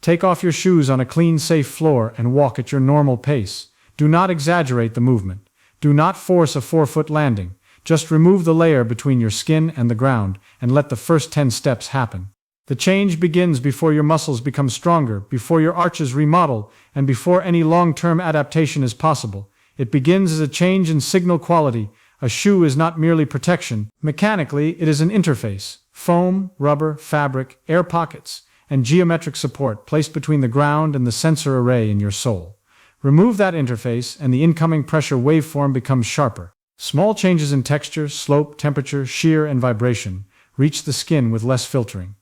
Take off your shoes on a clean, safe floor and walk at your normal pace. Do not exaggerate the movement. Do not force a 4-foot landing. Just remove the layer between your skin and the ground and let the first 10 steps happen. The change begins before your muscles become stronger, before your arches remodel, and before any long-term adaptation is possible. It begins as a change in signal quality. A shoe is not merely protection. Mechanically, it is an interface. Foam, rubber, fabric, air pockets, and geometric support placed between the ground and the sensor array in your sole. Remove that interface, and the incoming pressure waveform becomes sharper. Small changes in texture, slope, temperature, shear, and vibration reach the skin with less filtering.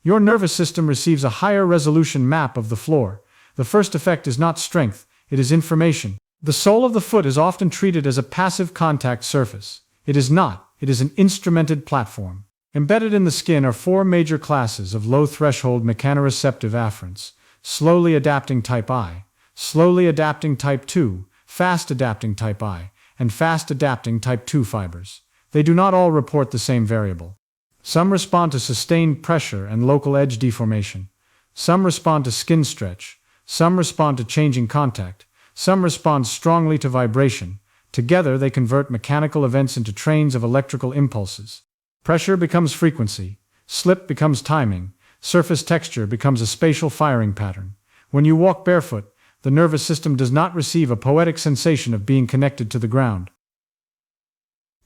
Your nervous system receives a higher resolution map of the floor. The first effect is not strength, it is information. The sole of the foot is often treated as a passive contact surface. It is not, it is an instrumented platform. Embedded in the skin are 4 major classes of low-threshold mechanoreceptive afferents: slowly adapting type I, slowly adapting type II, fast adapting type I, and fast adapting type II fibers. They do not all report the same variable. Some respond to sustained pressure and local edge deformation. Some respond to skin stretch. Some respond to changing contact. Some respond strongly to vibration. Together, they convert mechanical events into trains of electrical impulses. Pressure becomes frequency. Slip becomes timing. Surface texture becomes a spatial firing pattern. When you walk barefoot, the nervous system does not receive a poetic sensation of being connected to the ground.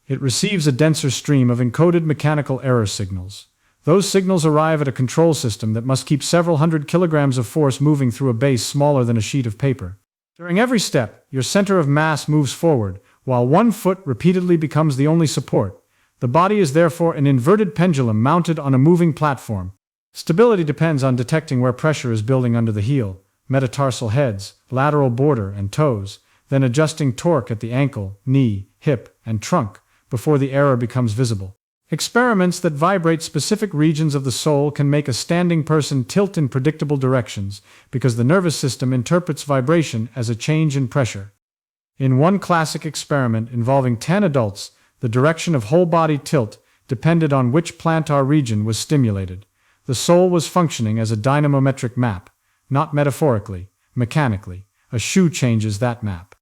It receives a denser stream of encoded mechanical error signals. Those signals arrive at a control system that must keep several hundred kilograms of force moving through a base smaller than a sheet of paper. During every step, your center of mass moves forward, while one foot repeatedly becomes the only support. The body is therefore an inverted pendulum mounted on a moving platform. Stability depends on detecting where pressure is building under the heel, metatarsal heads, lateral border, and toes, then adjusting torque at the ankle, knee, hip, and trunk, before the error becomes visible. Experiments that vibrate specific regions of the sole can make a standing person tilt in predictable directions because the nervous system interprets vibration as a change in pressure. In one classic experiment involving 10 adults, the direction of whole-body tilt depended on which plantar region was stimulated. The sole was functioning as a dynamometric map, not metaphorically, mechanically. A shoe changes that map.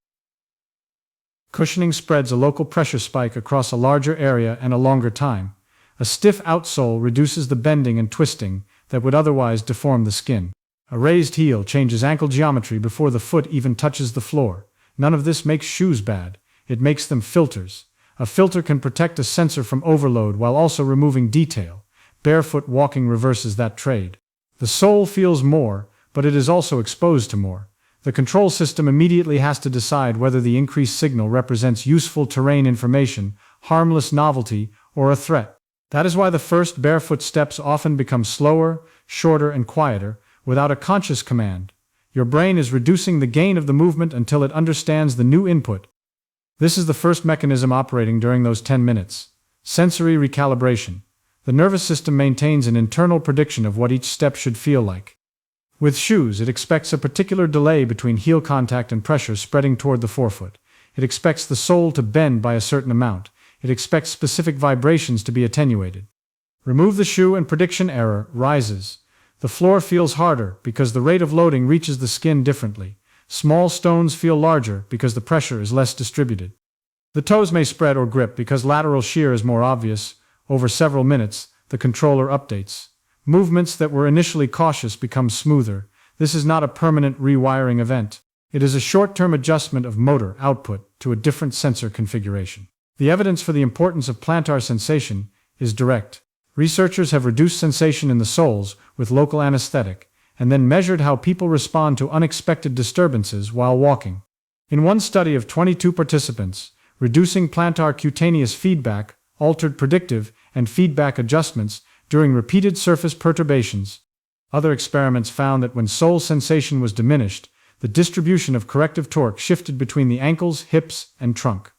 Cushioning spreads a local pressure spike across a larger area and a longer time. A stiff outsole reduces the bending and twisting that would otherwise deform the skin. A raised heel changes ankle geometry before the foot even touches the floor. None of this makes shoes bad. It makes them filters. A filter can protect a sensor from overload while also removing detail. Barefoot walking reverses that trade. The sole feels more, but it is also exposed to more. The control system immediately has to decide whether the increased signal represents useful terrain information, harmless novelty, or a threat. That is why the first barefoot steps often become slower, shorter, and quieter, without a conscious command. Your brain is reducing the gain of the movement until it understands the new input. This is the first mechanism operating during those 10 minutes. Sensory recalibration. The nervous system maintains an internal prediction of what each step should feel like. With shoes, it expects a particular delay between heel contact and pressure spreading toward the forefoot. It expects the sole to bend by a certain amount. It expects specific vibrations to be attenuated. Remove the shoe and prediction error rises. The floor feels harder because the rate of loading reaches the skin differently. Small stones feel larger because the pressure is less distributed. The toes may spread or grip because lateral shear is more obvious. Over several minutes, the controller updates. Movements that were initially cautious become smoother. This is not a permanent rewiring event. It is a short-term adjustment of motor output to a different sensor configuration. The evidence for the importance of plantar sensation is direct. Researchers have reduced sensation in the soles with local anesthetic and then measured how people respond to unexpected disturbances while walking. In one study of 22 participants, reducing plantar cutaneous feedback altered predictive and feedback adjustments during repeated surface perturbations. Other experiments found that when sole sensation was diminished, the distribution of corrective torque shifted between the ankles, hips, and trunk.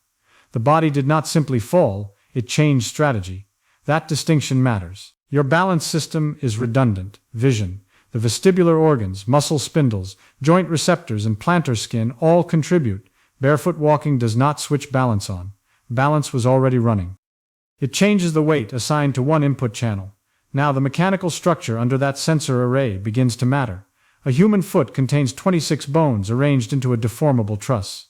The body did not simply fall, it changed strategy. That distinction matters. Your balance system is redundant. Vision, the vestibular organs, muscle spindles, joint receptors, and plantar skin all contribute. Barefoot walking does not switch balance on. Balance was already running. It changes the weight assigned to one input channel. Now the mechanical structure under that sensor array begins to matter. A human foot contains 26 bones arranged into a deformable truss.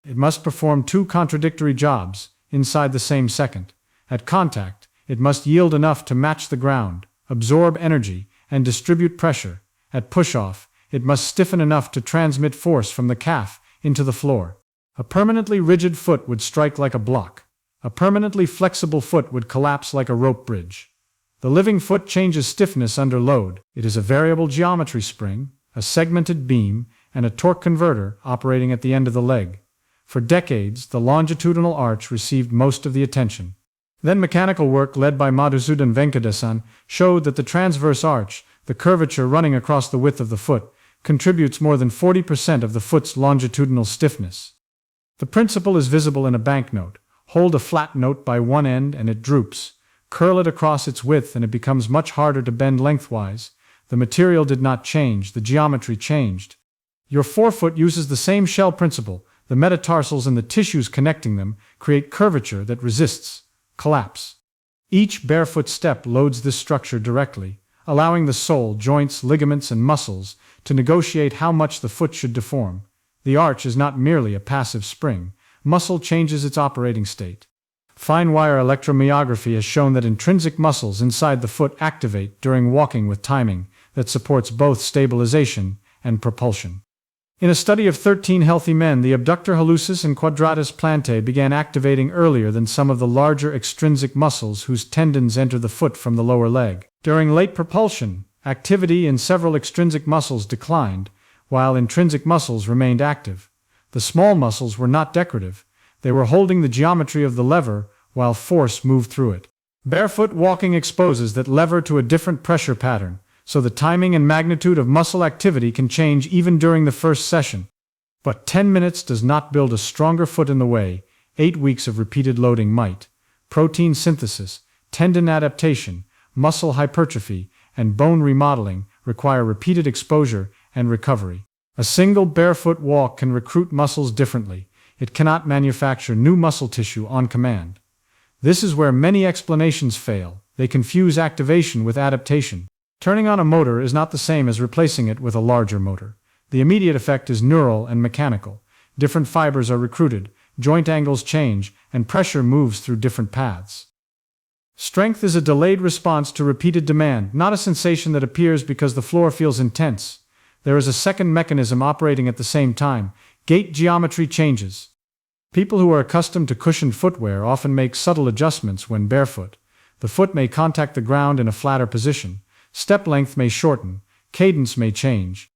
It must perform two contradictory jobs inside the same second. At contact, it must yield enough to match the ground, absorb energy, and distribute pressure. At push-off, it must stiffen enough to transmit force from the calf into the floor. A permanently rigid foot would strike like a block. A permanently flexible foot would collapse like a rope bridge. The living foot changes stiffness under load. It is a variable geometry spring, a segmented beam, and a torque converter operating at the end of the leg. For decades, the longitudinal arch received most of the attention. Then mechanical work led by Madhusudan Venkatesan showed that the transverse arch, the curvature running across the width of the foot, contributes more than 40% of the foot's longitudinal stiffness. The principle is visible in a banknote. Hold a flat note by one end and it droops. Curl it across its width and it becomes much harder to bend lengthwise. The material did not change, the geometry changed. Your forefoot uses the same shell principle. The metatarsals and the tissues connecting them create curvature that resists collapse. Each barefoot step loads this structure directly, allowing the sole, joints, ligaments, and muscles to negotiate how much the foot should deform. The arch is not merely a passive spring. Muscle changes its operating state. Fine wire electromyography has shown that intrinsic muscles inside the foot activate during walking with timing that supports both stabilization and propulsion. In a study of 13 healthy men, the abductor hallucis and quadratus plantae began activating earlier than some of the larger extrinsic muscles whose tendons enter the foot from the lower leg. During late propulsion, activity in several extrinsic muscles declined, while intrinsic muscles remained active. The small muscles were not decorative. They were holding the geometry of the lever while force moved through it. Barefoot walking exposes that lever to a different pressure pattern, so the timing and magnitude of muscle activity can change even during the first session. But 10 minutes does not build a stronger foot in the way 8 weeks of repeated loading might. Protein synthesis, tendon adaptation, muscle hypertrophy, and bone remodeling require repeated exposure and recovery. A single barefoot walk can recruit muscles differently. It cannot manufacture new muscle tissue on command. This is where many explanations fail. They confuse activation with adaptation. Turning on a motor is not the same as replacing it with a larger motor. The immediate effect is neural and mechanical. Different fibers are recruited, joint angles change, and pressure moves through different paths. Strength is a delayed response to repeated demand, not a sensation that appears because the floor feels intense. There is a second mechanism operating at the same time. Gait geometry changes. People who are accustomed to cushioned footwear often make subtle adjustments when barefoot. The foot may contact the ground in a flatter position. Step length may shorten, cadence may change.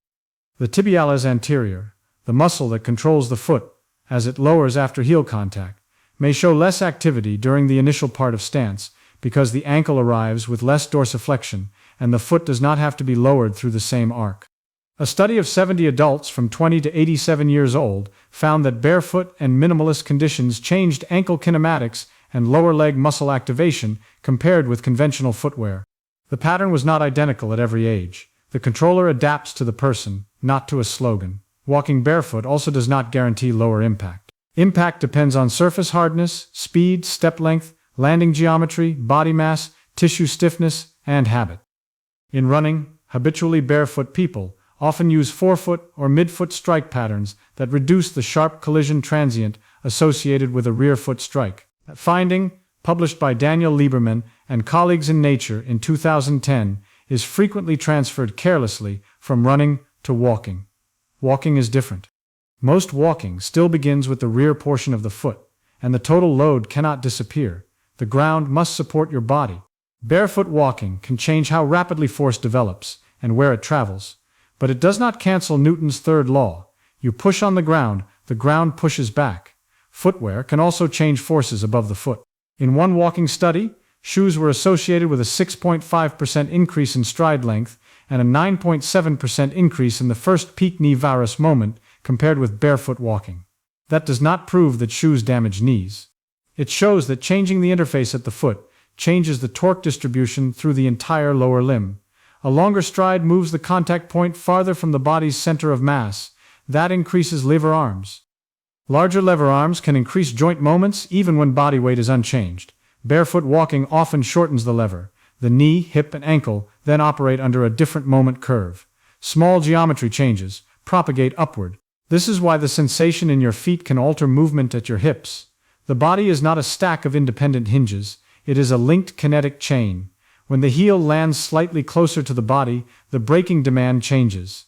The tibialis anterior, the muscle that controls the foot as it lowers after heel contact, may show less activity during the initial part of stance because the ankle arrives with less dorsiflexion and the foot does not have to be lowered through the same arc. A study of 70 adults from 20 to 87 years old found that barefoot and minimalist conditions changed ankle kinematics and lower leg muscle activation compared with conventional footwear. The pattern was not identical at every age. The controller adapts to the person, not to a slogan. Walking barefoot also does not guarantee lower impact. Impact depends on surface hardness, speed, step length, landing geometry, body mass, tissue stiffness, and habit. In running, habitually barefoot people often use forefoot or midfoot strike patterns that reduce the sharp collision transient associated with a rear foot strike. That finding, published by Daniel Lieberman and colleagues in Nature in 2010, is frequently transferred carelessly from running to walking. Walking is different. Most walking still begins with the rear portion of the foot, and the total load cannot disappear. The ground must support your body. Barefoot walking can change how rapidly force develops and where it travels, but it does not cancel Newton's third law. You push on the ground pushes back. Footwear can also change forces above the foot. In one walking study, shoes were associated with a 6.5% increase in stride length and a 9.7% increase in the first peak knee varus moment compared with barefoot walking. That does not prove that shoes damage knees. It shows that changing the interface at the foot changes the torque distribution through the entire lower limb. A longer stride moves the contact point farther from the body's center of mass. That increases lever arms. Larger lever arms can increase joint moments even when body weight is unchanged. Barefoot walking often shortens the lever. The knee, hip, and ankle then operate under a different moment curve. Small geometry changes propagate upward. This is why the sensation in your feet can alter movement at your hips. The body is not a stack of independent hinges, it is a linked kinetic chain. When the heel lands slightly closer to the body, the braking demand changes.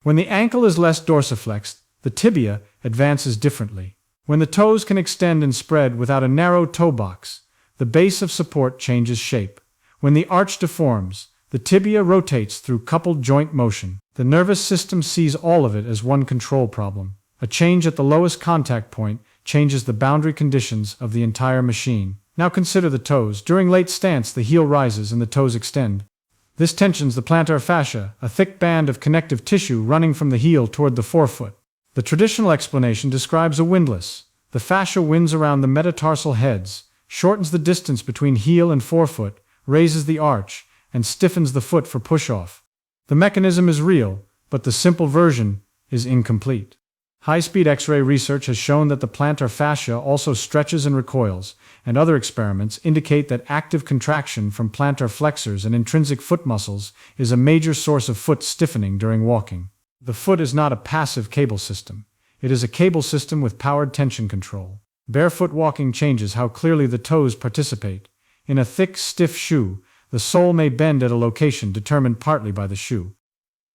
When the ankle is less dorsiflexed, the tibia advances differently. When the toes can extend and spread without a narrow toe box, the base of support changes shape. When the arch deforms, the tibia rotates through coupled joint motion. The nervous system sees all of it as one control problem. A change at the lowest contact point changes the boundary conditions of the entire machine. Now consider the toes. During late stance, the heel rises and the toes extend. This tensions the plantar fascia, a thick band of connective tissue running from the heel toward the forefoot. The traditional explanation describes a windlass. The fascia winds around the metatarsal heads, shortens the distance between heel and forefoot, raises the arch, and stiffens the foot for push-off. The mechanism is real, but the simple version is incomplete. High-speed X-ray research has shown that the plantar fascia also stretches and recoils, and other experiments indicate that active contraction from plantar flexors and intrinsic foot muscles is a major source of foot stiffening during walking. The foot is not a passive cable system. It is a cable system with powered tension control. Barefoot walking changes how clearly the toes participate. In a thick, stiff shoe, the sole may bend at a location determined partly by the shoe.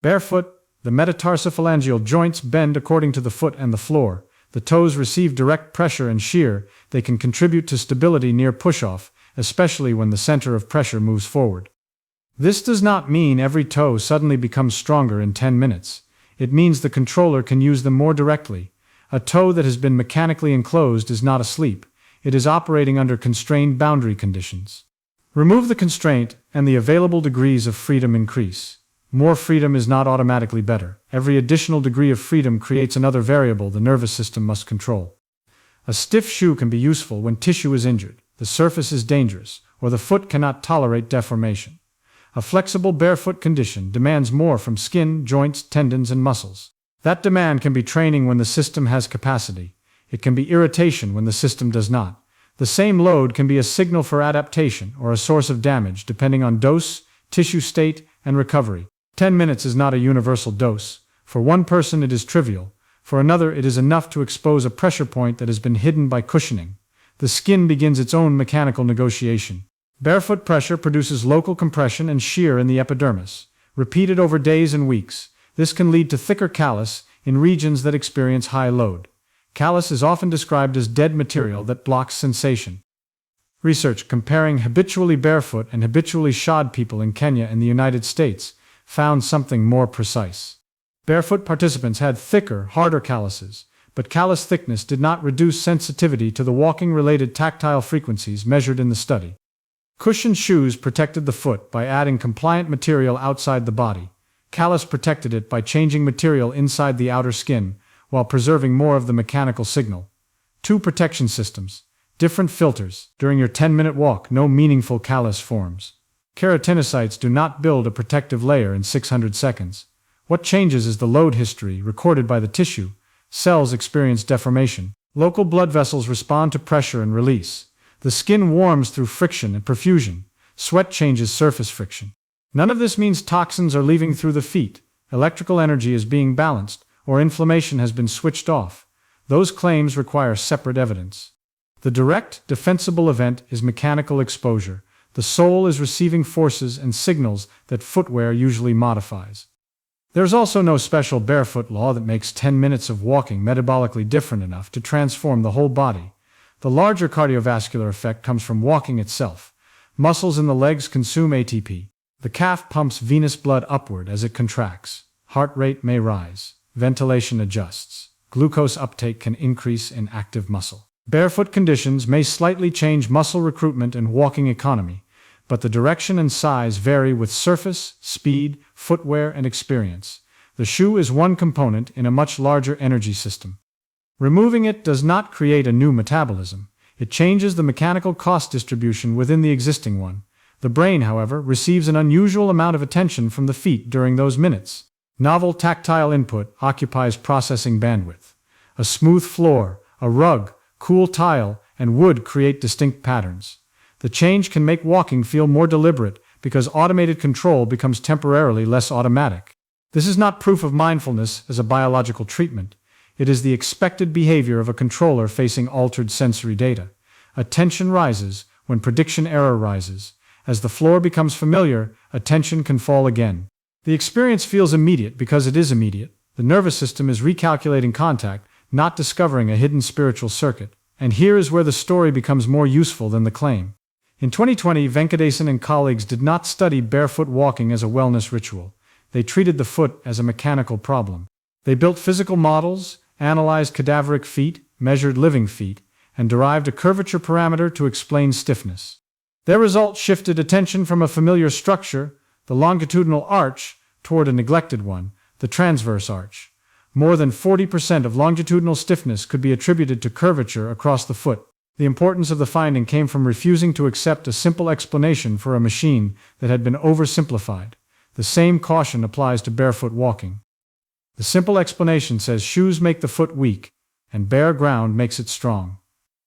Barefoot, the metatarsophalangeal joints bend according to the foot and the floor. The toes receive direct pressure and shear. They can contribute to stability near push-off, especially when the center of pressure moves forward. This does not mean every toe suddenly becomes stronger in 10 minutes. It means the controller can use them more directly. A toe that has been mechanically enclosed is not asleep. It is operating under constrained boundary conditions. Remove the constraint, and the available degrees of freedom increase. More freedom is not automatically better. Every additional degree of freedom creates another variable the nervous system must control. A stiff shoe can be useful when tissue is injured, the surface is dangerous, or the foot cannot tolerate deformation. A flexible barefoot condition demands more from skin, joints, tendons, and muscles. That demand can be training when the system has capacity. It can be irritation when the system does not. The same load can be a signal for adaptation or a source of damage depending on dose, tissue state, and recovery. 10 minutes is not a universal dose. For one person it is trivial. For another it is enough to expose a pressure point that has been hidden by cushioning. The skin begins its own mechanical negotiation. Barefoot pressure produces local compression and shear in the epidermis. Repeated over days and weeks, this can lead to thicker callus in regions that experience high load. Callus is often described as dead material that blocks sensation. Research comparing habitually barefoot and habitually shod people in Kenya and the United States found something more precise. Barefoot participants had thicker, harder calluses, but callus thickness did not reduce sensitivity to the walking-related tactile frequencies measured in the study. Cushioned shoes protected the foot by adding compliant material outside the body. Callus protected it by changing material inside the outer skin, while preserving more of the mechanical signal. Two protection systems, different filters. During your 10-minute walk, no meaningful callus forms. Keratinocytes do not build a protective layer in 600 seconds. What changes is the load history recorded by the tissue. Cells experience deformation. Local blood vessels respond to pressure and release. The skin warms through friction and perfusion. Sweat changes surface friction. None of this means toxins are leaving through the feet, electrical energy is being balanced, or inflammation has been switched off. Those claims require separate evidence. The direct, defensible event is mechanical exposure. The sole is receiving forces and signals that footwear usually modifies. There's also no special barefoot law that makes 10 minutes of walking metabolically different enough to transform the whole body. The larger cardiovascular effect comes from walking itself. Muscles in the legs consume ATP. The calf pumps venous blood upward as it contracts. Heart rate may rise. Ventilation adjusts. Glucose uptake can increase in active muscle. Barefoot conditions may slightly change muscle recruitment and walking economy, but the direction and size vary with surface, speed, footwear, and experience. The shoe is one component in a much larger energy system. Removing it does not create a new metabolism. It changes the mechanical cost distribution within the existing one. The brain, however, receives an unusual amount of attention from the feet during those minutes. Novel tactile input occupies processing bandwidth. A smooth floor, a rug, cool tile, and wood create distinct patterns. The change can make walking feel more deliberate because automated control becomes temporarily less automatic. This is not proof of mindfulness as a biological treatment. It is the expected behavior of a controller facing altered sensory data. Attention rises when prediction error rises. As the floor becomes familiar, attention can fall again. The experience feels immediate because it is immediate. The nervous system is recalculating contact, not discovering a hidden spiritual circuit. And here is where the story becomes more useful than the claim. In 2020, Venkatesan and colleagues did not study barefoot walking as a wellness ritual. They treated the foot as a mechanical problem. They built physical models, analyzed cadaveric feet, measured living feet, and derived a curvature parameter to explain stiffness. Their results shifted attention from a familiar structure, the longitudinal arch, toward a neglected one, the transverse arch. More than 40% of longitudinal stiffness could be attributed to curvature across the foot. The importance of the finding came from refusing to accept a simple explanation for a machine that had been oversimplified. The same caution applies to barefoot walking. The simple explanation says shoes make the foot weak, and bare ground makes it strong.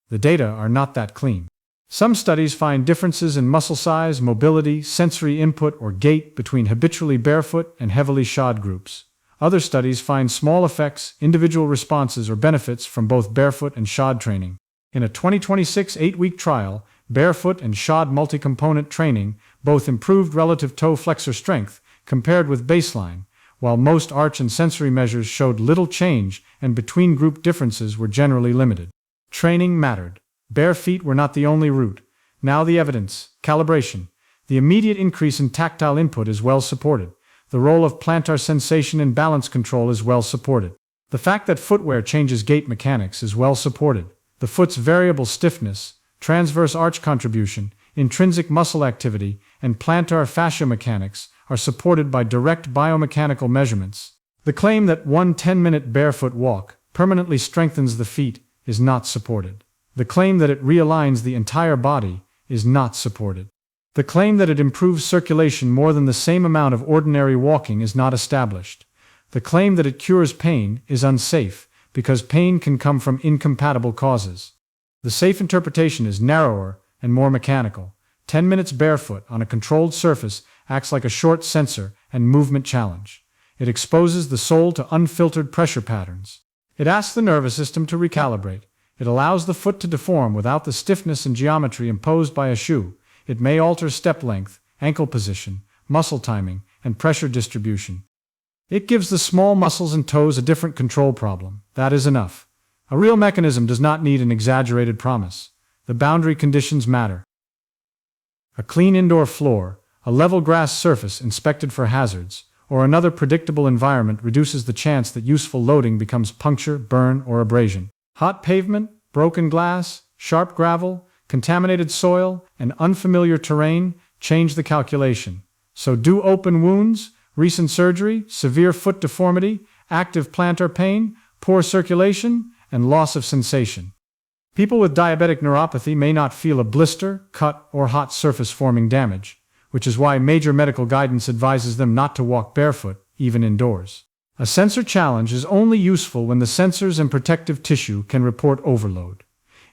The data are not that clean. Some studies find differences in muscle size, mobility, sensory input, or gait between habitually barefoot and heavily shod groups. Other studies find small effects, individual responses, or benefits from both barefoot and shod training. In a 2026 8-week trial, barefoot and shod multi-component training both improved relative toe flexor strength compared with baseline, while most arch and sensory measures showed little change and between-group differences were generally limited. Training mattered. Bare feet were not the only route. Now the evidence, calibration. The immediate increase in tactile input is well supported. The role of plantar sensation in balance control is well supported. The fact that footwear changes gait mechanics is well supported. The foot's variable stiffness, transverse arch contribution, intrinsic muscle activity, and plantar fascia mechanics are supported by direct biomechanical measurements. The claim that one 10-minute barefoot walk permanently strengthens the feet is not supported. The claim that it realigns the entire body is not supported. The claim that it improves circulation more than the same amount of ordinary walking is not established. The claim that it cures pain is unsafe, because pain can come from incompatible causes. The safe interpretation is narrower and more mechanical. 10 minutes barefoot on a controlled surface acts like a short sensor and movement challenge. It exposes the sole to unfiltered pressure patterns. It asks the nervous system to recalibrate. It allows the foot to deform without the stiffness and geometry imposed by a shoe. It may alter step length, ankle position, muscle timing, and pressure distribution. It gives the small muscles and toes a different control problem. That is enough. A real mechanism does not need an exaggerated promise. The boundary conditions matter. A clean indoor floor, a level grass surface inspected for hazards, or another predictable environment reduces the chance that useful loading becomes puncture, burn, or abrasion. Hot pavement, broken glass, sharp gravel, contaminated soil, and unfamiliar terrain change the calculation. So do open wounds, recent surgery, severe foot deformity, active plantar pain, poor circulation, and loss of sensation. People with diabetic neuropathy may not feel a blister, cut, or hot surface forming damage, which is why major medical guidance advises them not to walk barefoot, even indoors. A sensor challenge is only useful when the sensors and protective tissue can report overload.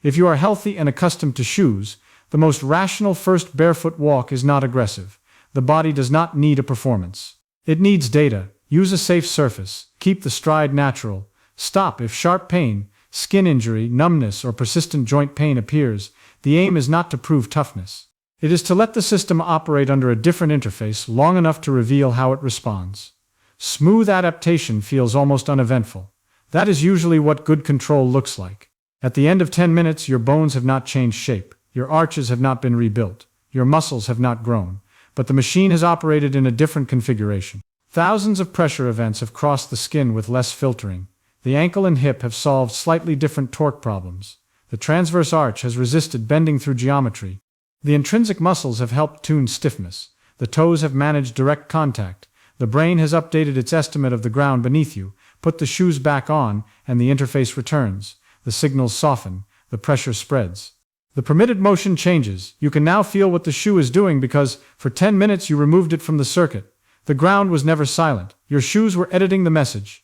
If you are healthy and accustomed to shoes, the most rational first barefoot walk is not aggressive. The body does not need a performance. It needs data. Use a safe surface. Keep the stride natural. Stop if sharp pain, skin injury, numbness, or persistent joint pain appears. The aim is not to prove toughness. It is to let the system operate under a different interface long enough to reveal how it responds. Smooth adaptation feels almost uneventful. That is usually what good control looks like. At the end of 10 minutes, your bones have not changed shape. Your arches have not been rebuilt. Your muscles have not grown. But the machine has operated in a different configuration. Thousands of pressure events have crossed the skin with less filtering. The ankle and hip have solved slightly different torque problems. The transverse arch has resisted bending through geometry. The intrinsic muscles have helped tune stiffness. The toes have managed direct contact. The brain has updated its estimate of the ground beneath you. Put the shoes back on, and the interface returns. The signals soften. The pressure spreads. The permitted motion changes. You can now feel what the shoe is doing because, for 10 minutes, you removed it from the circuit. The ground was never silent. Your shoes were editing the message.